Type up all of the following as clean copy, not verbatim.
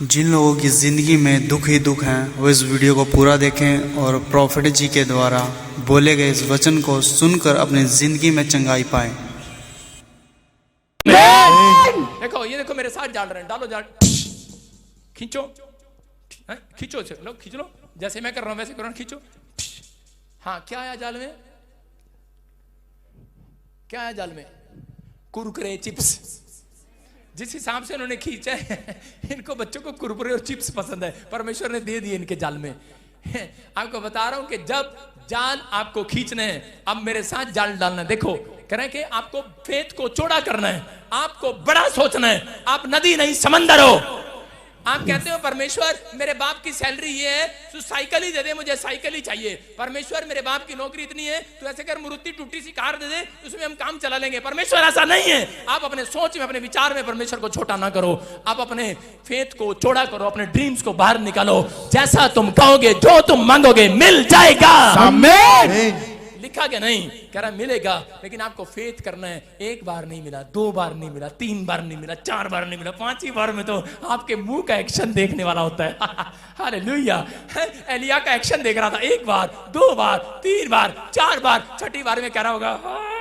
जिन लोगों की ज़िंदगी में दुख ही दुख हैं वो इस वीडियो को पूरा देखें और प्रॉफिट जी के द्वारा बोले गए इस वचन को सुनकर अपनी ज़िंदगी में चंगाई पाएं। देखो ये देखो मेरे साथ डाल रहे हैं, डालो जाल, खींचो, खींचो, लो खींच लो, जैसे मैं कर रहा हूं वैसे करो, खींचो। हाँ, क्या आया जाल में? क्या आया जाल में? कुरकुरे चिप्स। जिस हिसाब से उन्होंने खींचा है, इनको बच्चों को कुरकुरे और चिप्स पसंद है, परमेश्वर ने दे दिए इनके जाल में। आपको बता रहा हूं कि जब जाल आपको खींचने हैं, अब मेरे साथ जाल डालना है। देखो कह रहे हैं कि आपको फेथ को चौड़ा करना है, आपको बड़ा सोचना है, आप नदी नहीं समंदर हो। आप कहते हो परमेश्वर मेरे बाप की सैलरी ये है, तू साइकिल ही दे दे, मुझे साइकिल ही चाहिए। परमेश्वर मेरे बाप की नौकरी इतनी है, तू ऐसे कर मारुति टूटी सी कार दे दे, उसमें हम काम चला लेंगे। परमेश्वर ऐसा नहीं है। आप अपने सोच में, अपने विचार में परमेश्वर को छोटा ना करो, आप अपने फेथ को चौड़ा करो, अपने ड्रीम्स को बाहर निकालो। जैसा तुम कहोगे, जो तुम मांगोगे मिल जाएगा। आमीन। लिखा क्या? नहीं कह रहा मिलेगा, लेकिन आपको फेथ करना है। एक बार नहीं मिला, दो बार नहीं मिला, तीन बार नहीं मिला, चार बार नहीं मिला, पांचवी बार में तो आपके मुंह का एक्शन देखने वाला होता है। हालेलुया। एलिया का एक्शन देख रहा था, एक बार, दो बार, तीन बार, चार बार, छठी बार में कह रहा होगा,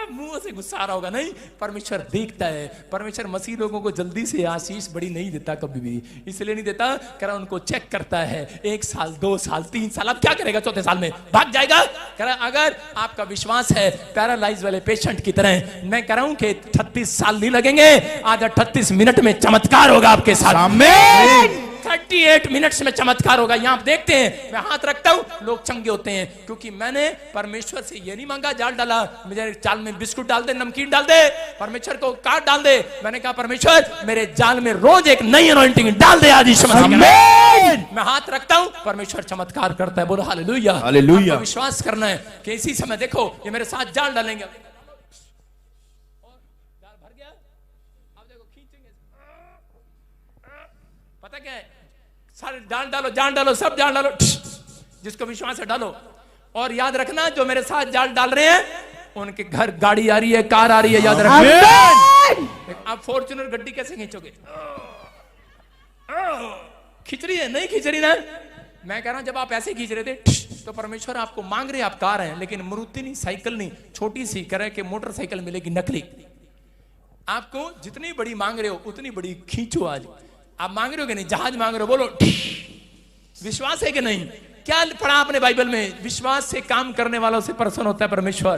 मुंह से गुस्सा आ रहा होगा। नहीं, परमेश्वर देखता है। परमेश्वर मसीह लोगों को जल्दी से आशीष बड़ी नहीं देता, कभी भी इसलिए नहीं देता, कह रहा उनको चेक करता है। एक साल, दो साल, तीन साल, अब क्या करेगा? चौथे साल में भाग जाएगा। कह रहा अगर आपका विश्वास है पैरालाइज वाले पेशेंट की तरह, मैं कह रहा हूं कि 36 साल नहीं लगेंगे, आज 38 मिनट में चमत्कार होगा आपके साथ। आमीन। 38 मिनट्स में चमत्कार होगा। यहां आप देखते हैं, मैं हाथ रखता हूं, लोग चंगे होते हैं, क्योंकि मैंने परमेश्वर से ये नहीं मांगा जाल डाला, मुझे जाल में बिस्कुट डाल दे, नमकीन डाल दे, परमेश्वर को कार्ड डाल दे। मैंने कहा परमेश्वर मेरे जाल में रोज एक नई अनॉइंटिंग डाल दे आज यीशु मसीह। मैं हाथ रखता हूं, परमेश्वर चमत्कार करता है। बोलो हालेलुया। हालेलुया। विश्वास करना है कि इसी समय देखो ये मेरे साथ जाल डालेंगे, भर गया। अब देखो खींचेंगे, पता क्या है? सारे जान डालो, जान डालो, सब जान डालो, जिसको विश्वास है डालो। और याद रखना, जो मेरे साथ जाल डाल रहे हैं उनके घर गाड़ी आ रही है, कार आ रही है, याद रखना। आप फॉर्च्यूनर गड्डी कैसे खींचोगे? खींच रही है, नहीं खींच रही ना। मैं कह रहा हूं जब आप ऐसे खींच रहे थे तो परमेश्वर आपको मांग रहे, आप कार हैं, लेकिन मारुति नहीं, साइकिल नहीं, छोटी सी कह रहे कि मोटरसाइकिल मिलेगी नकली। आपको जितनी बड़ी मांग रहे हो उतनी बड़ी खींचो। आज आप मांग रहे हो कि नहीं? जहाज मांग रहे हो, बोलो विश्वास है कि नहीं? क्या पढ़ा आपने बाइबल में? विश्वास से काम करने वालों से प्रसन्न होता है परमेश्वर।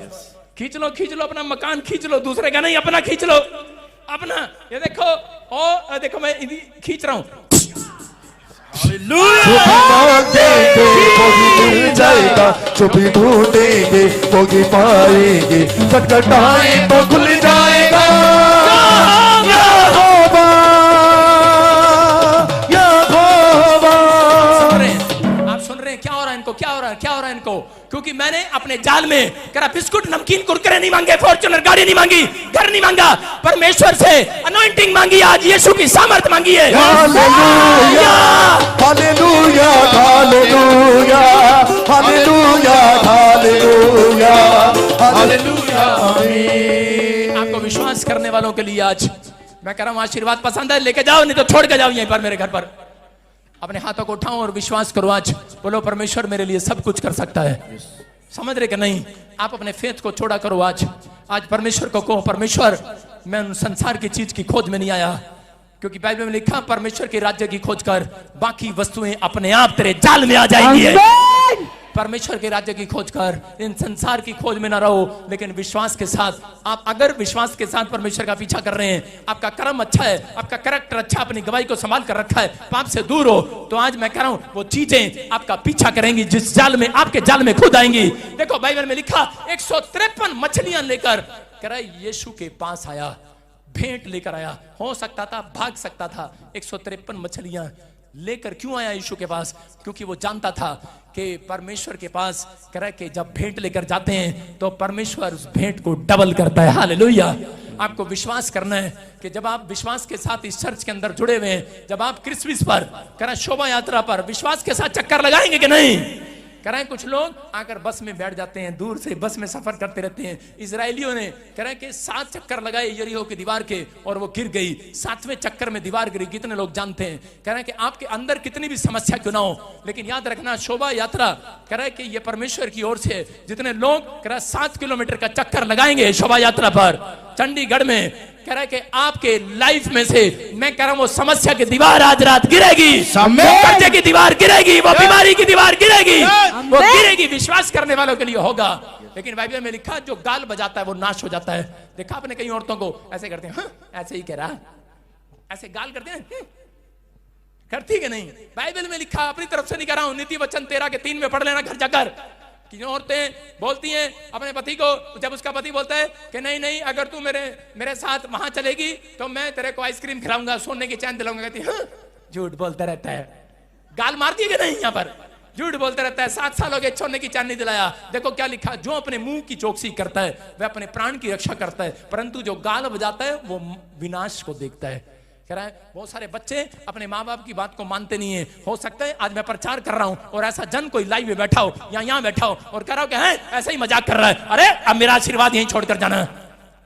खींच लो, खींच लो, अपना मकान खींच लो, दूसरे का नहीं, अपना खींच लो, अपना। ये देखो, ओ देखो मैं खींच रहा हूं। छुपी ढूंढेंगे वो भी पाएंगे, खटखटाए तो खुल जाएगा। आप सुन रहे हैं क्या हो रहा है इनको? क्या हो रहा है? क्या हो रहा है इनको? क्योंकि मैंने अपने जाल में करा बिस्कुट, नमकीन, कुरकुरे नहीं मांगे, फॉर्च्यूनर गाड़ी नहीं मांगी, घर नहीं मांगा, परमेश्वर से अनॉइंटिंग मांगी, आज यीशु की सामर्थ मांगी है। Hallelujah, hallelujah, hallelujah, hallelujah, hallelujah, hallelujah. आमीन। आपको विश्वास करने वालों के लिए आज मैं कह रहा हूं, आशीर्वाद पसंद है लेके जाओ, नहीं तो छोड़ के जाओ यहीं पर मेरे घर पर। अपने हाथों को उठाओ और विश्वास करो। आज बोलो परमेश्वर मेरे लिए सब कुछ कर सकता है। समझ रहे कि नहीं? आप अपने फेथ को छोड़ा करो। आज परमेश्वर को कहो, परमेश्वर मैं उन संसार की चीज की खोज में नहीं आया, क्योंकि बाइबल में लिखा परमेश्वर के राज्य की खोज कर, बाकी वस्तुएं अपने आप तेरे जाल में आ जाएंगी। परमेश्वर के राज्य की खोज कर, इन संसार की खोज में ना रहो, लेकिन विश्वास के साथ। आप अगर विश्वास के साथ परमेश्वर का पीछा कर रहे हैं, आपका कर्म अच्छा है, आपका कैरेक्टर अच्छा, अपनी गवाही को संभाल कर रखा है, पाप से दूर हो, तो आज मैं कह रहा हूं वो चीजें आपका पीछा करेंगी जिस जाल में, आपके जाल में खुद आएंगी। देखो बाइबल में लिखा 153 मछलियां लेकर कह रहा है यीशु के पास आया, भेंट लेकर आया। हो सकता था भाग सकता था, 153 मछलियां लेकर क्यों आया यीशु के पास? क्योंकि वो जानता था कि परमेश्वर के पास कह रहा है कि जब भेंट लेकर जाते हैं तो परमेश्वर उस भेंट को डबल करता है। हालेलुया। आपको विश्वास करना है कि जब आप विश्वास के साथ इस चर्च के अंदर जुड़े हुए हैं, जब आप क्रिसमस पर कह रहा शोभा यात्रा पर विश्वास के साथ चक्कर लगाएंगे कि नहीं? कह रहे हैं कुछ लोग आकर बस में बैठ जाते हैं, दूर से बस में सफर करते रहते हैं। इजरायलियों ने कह रहे हैं कि 7 चक्कर लगाए यरीहो की दीवार के और वो गिर गई। 7वें चक्कर में दीवार गिरी। कितने लोग जानते हैं? कह रहे हैं कि आपके अंदर कितनी भी समस्या क्यों ना हो, लेकिन याद रखना शोभा यात्रा कह रहा है कि ये परमेश्वर की ओर से है। जितने लोग कह रहा है 7 किलोमीटर का चक्कर लगाएंगे शोभा यात्रा पर चंडीगढ़ में, कह रहा है कि आपके लाइफ में से मैं कह रहा हूं वो समस्या की दीवार आज रात गिरेगी, वो कर्जे की दीवार गिरेगी, वो बीमारी की दीवार गिरेगी, वो गिरेगी। विश्वास करने वालों के लिए होगा। लेकिन बाइबल में लिखा जो गाल बजाता है वो नाश हो जाता है। देखा आपने कई औरतों को ऐसे करते हैं, हाँ, ऐसे ही कह रहा, ऐसे गाल करते हैं, करती कि नहीं? बाइबल में लिखा, अपनी तरफ से नहीं कर रहा हूं, नीति वचन 13 के 3 में पढ़ लेना घर जाकर। कि औरतें बोलती हैं अपने पति को, जब उसका पति बोलता है कि नहीं नहीं अगर तू मेरे साथ वहां चलेगी तो मैं तेरे को आइसक्रीम खिलाऊंगा, सोने की चैन दिलाऊंगा, कहती हाँ, झूठ बोलता रहता है। गाल मारती है कि नहीं? यहाँ पर झूठ बोलता रहता है। 7 साल हो गए सोने की चैन नहीं दिलाया। देखो क्या लिखा, जो अपने मुंह की चौकसी करता है वह अपने प्राण की रक्षा करता है, परंतु जो गाल बजाता है वो विनाश को देखता है। कह रहा है बहुत सारे बच्चे अपने माँ बाप की बात को मानते नहीं है। हो सकता है आज मैं प्रचार कर रहा हूं और ऐसा जन कोई लाइव में बैठा हो या यहाँ बैठा हो और कह रहा हो कि है ऐसा ही मजाक कर रहा है, अरे अब मेरा आशीर्वाद यहीं छोड़कर जाना।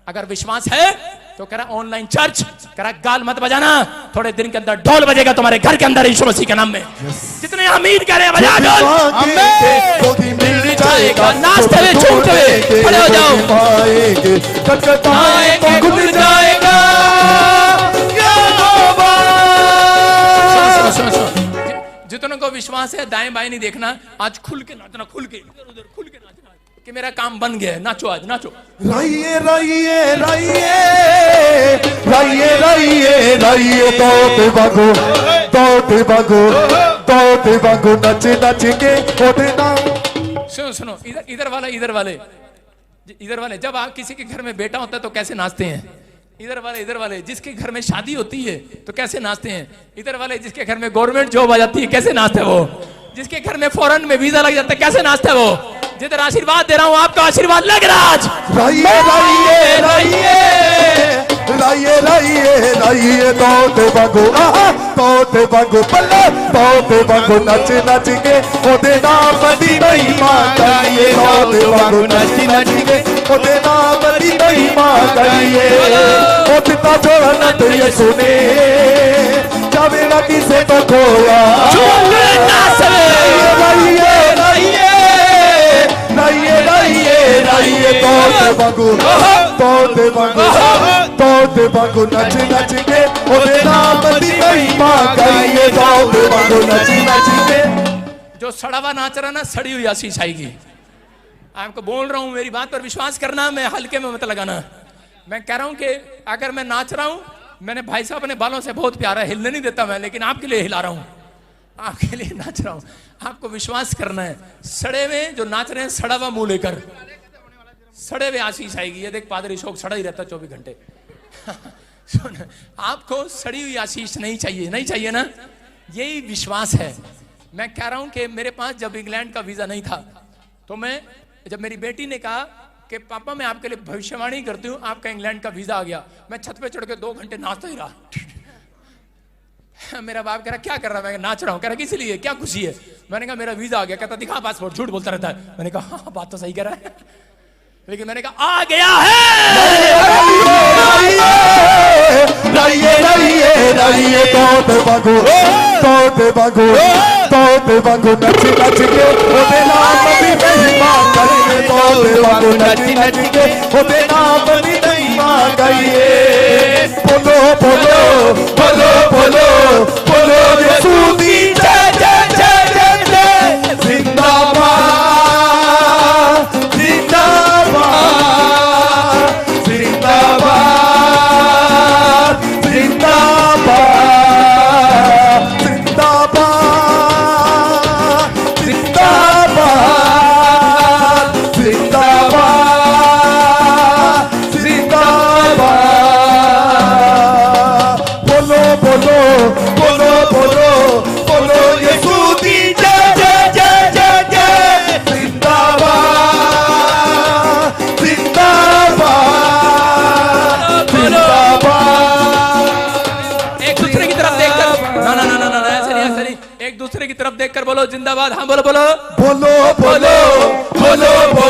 अगर विश्वास है तो कह रहा ऑनलाइन चर्च, कह रहा गाल मत बजाना, थोड़े दिन के अंदर ढोल बजेगा तुम्हारे घर के अंदर यीशु मसीह के नाम में। जितने आमीन कह रहे हैं बजा ढोल, मिल जाएगा, नाचते हुए झूमते हुए खड़े हो जाओ, जाएगा। जितनों को विश्वास है दाएं बाएं नहीं देखना, आज खुल के नाचना, खुल के इधर उधर खुल के नाचना कि मेरा काम बन गया है। नाचो आज नाचो, राइए राइए राइए राइए राइए राइए, तोते बागो तोते बागो तोते बागो, नचे नच के ओते नाम। सुनो सुनो, इधर वाले जब आप किसी के घर में बेटा होता है तो कैसे नाचते हैं? इधर वाले जिसके घर में शादी होती है तो कैसे नाचते हैं? इधर वाले जिसके घर में गवर्नमेंट जॉब आ जाती है कैसे नाचते हैं वो? जिसके घर में फौरन में वीजा लग जाता है कैसे नाचते हैं वो? जिधर आशीर्वाद दे रहा हूं आपका आशीर्वाद लग रहा आज। राइए राइए राइए राइए राइए राइए, तोते बागो तोते बागो पल्ले, तोते बागो नच नच के ओदे नाम दी महिमा करिए, तोते बागो नच नच के ओदे नाम दी महिमा करिए। ओता जोड़ना तो ये सुने जावे ना किसे तो खोया, राइए राइए राइए राइए राइए, तोते बागो तोते बागो तोते बागो नच नच के ओदे नाम दी महिमा करिए, तोते बागो नच नच के। जो सड़ा हुआ नाच रहा ना, सड़ी हुई आशीष आएगी। आपको बोल रहा हूं, मेरी बात पर विश्वास करना, मैं हल्के में मत लगाना। मैं कह रहा हूं कि अगर मैं नाच रहा हूं, मैंने भाई साहब अपने बालों से बहुत प्यारा, हिलने नहीं देता मैं, लेकिन आपके लिए हिला रहा हूं, आपके लिए नाच रहा हूं। आपको विश्वास करना है। सड़े में जो नाच रहे हैं, सड़ा हुआ मुंह लेकर, सड़े हुए आशीष आएगी। ये देख पादरी शोक सड़ा ही रहता 24 घंटे। सुन, आपको सड़ी हुई आशीष नहीं चाहिए, नहीं चाहिए ना? यही विश्वास है। मैं कह रहा हूं कि मेरे पास जब इंग्लैंड का वीजा नहीं था तो जब मेरी बेटी ने कहा कि पापा मैं आपके लिए भविष्यवाणी करती हूँ, आपका इंग्लैंड का वीजा आ गया, मैं छत पे चढ़ के 2 घंटे नाचता ही रहा। मेरा बाप कह रहा क्या कर रहा है? मैं नाच रहा हूँ। कह रहा किस लिए, क्या खुशी है? मैंने कहा मेरा वीजा आ गया। कहता दिखा पासपोर्ट, झूठ बोलता रहता है। मैंने कहा हाँ बात तो सही कह रहा है, लेकिन मैंने कहा आ गया है। राइए राइए राइए, तोते बागो तोते बागो तोते बागो नच नच के ओदे नाम दी महिमा करिए, तोते बागो नच नच के ओदे नाम दी महिमा करिए। बोलो बोलो बोलो बोलो बोलो यीशु दी जय जय जय जय जय, जिंदाबाद जिंदाबाद जिंदाबाद जिंदाबाद जिंदाबाद जिंदाबाद जिंदाबाद जिंदाबाद। बोलो बोलो बोलो बोलो एक दूसरे की तरफ देखकर बोलो जिंदाबाद। हाँ बोलो बोलो बोलो बोलो बोलो